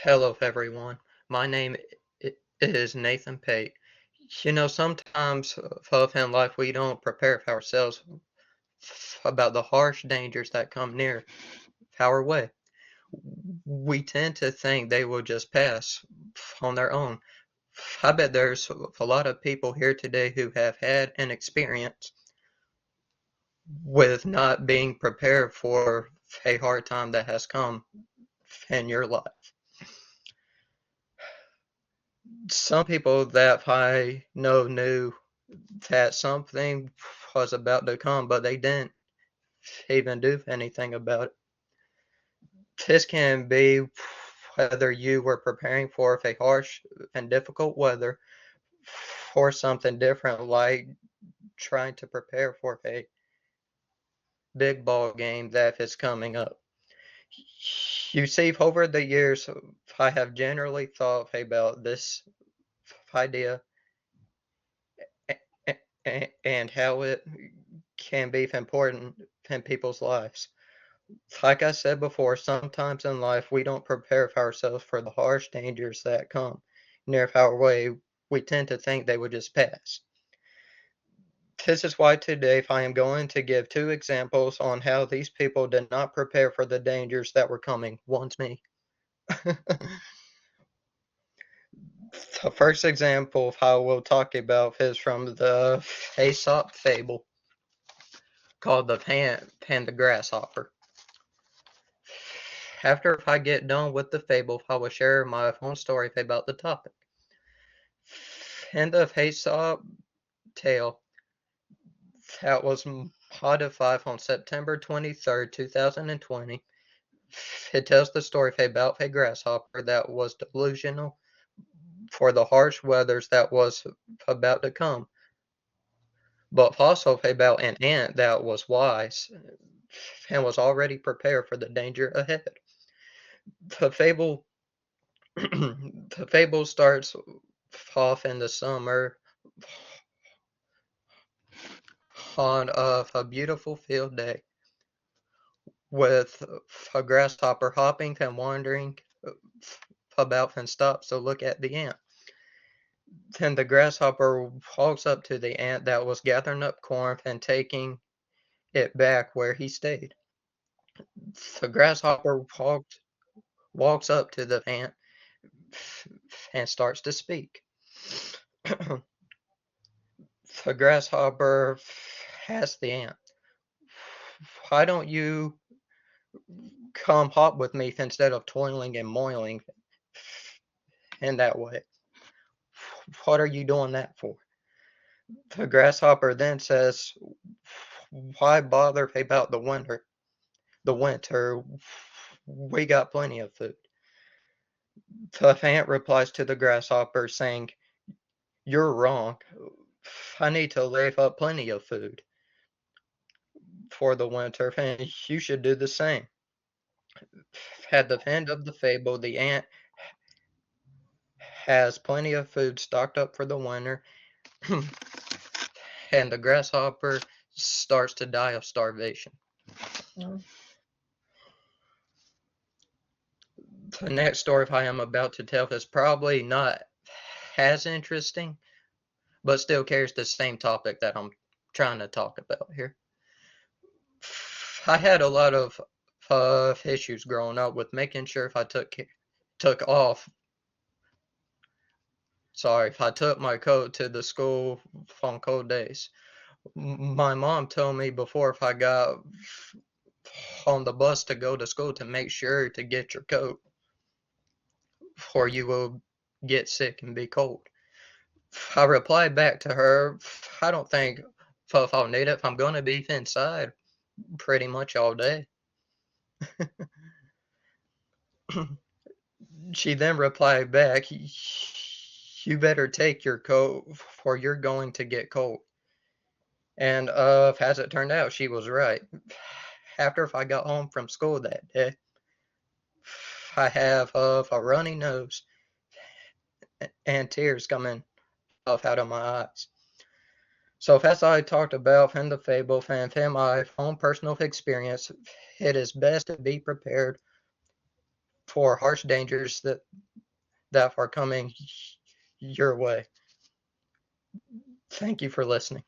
Hello, everyone. My name is Nathan Pate. Sometimes in life we don't prepare ourselves about the harsh dangers that come near our way. We tend to think they will just pass on their own. I bet there's a lot of people here today who have had an experience with not being prepared for a hard time that has come in your life. Some people that I know knew that something was about to come, but they didn't even do anything about it. This can be whether you were preparing for a harsh and difficult weather or something different, like trying to prepare for a big ball game that is coming up. You see, over the years, I have generally thought about this idea and how it can be important in people's lives. Like I said before, sometimes in life we don't prepare ourselves for the harsh dangers that come near our way. We tend to think they would just pass. This is why today I am going to give two examples on how these people did not prepare for the dangers that were coming. One's me. The first example I will talk about is from the Aesop fable called The Pan and the Grasshopper. After I get done with the fable, I will share my own story about the topic. In the Aesop tale that was modified on September 23rd, 2020, it tells the story about a grasshopper that was delusional for the harsh weathers that was about to come, but also about an ant that was wise and was already prepared for the danger ahead. The fable the fable starts off in the summer on a beautiful field day with a grasshopper hopping and wandering about and stops to look at the ant. Then the grasshopper walks up to the ant that was gathering up corn and taking it back where he stayed. The grasshopper walks up to the ant and starts to speak. The grasshopper asks the ant, "Why don't you come hop with me instead of toiling and moiling in that way? What are you doing that for?" The grasshopper then says, "Why bother about the winter? The winter, we got plenty of food." The ant replies to the grasshopper saying, "You're wrong. I need to leave up plenty of food for the winter, and you should do the same." At the end of the fable, the ant has plenty of food stocked up for the winter, and the grasshopper starts to die of starvation. The next story I am about to tell is probably not as interesting, but still carries the same topic that I'm trying to talk about here. I had a lot of issues growing up with making sure if I took off. Sorry, if I took my coat to the school on cold days. My mom told me before if I got on the bus to go to school to make sure to get your coat, or you will get sick and be cold. I replied back to her, "I don't think if I'll need it if I'm going to be inside pretty much all day." She then replied back, "You better take your coat or you're going to get cold." And as it turned out, she was right. After I got home from school that day, I have a runny nose and tears coming off out of my eyes. So as I talked about in the fable and in my own personal experience, it is best to be prepared for harsh dangers that are coming your way. Thank you for listening.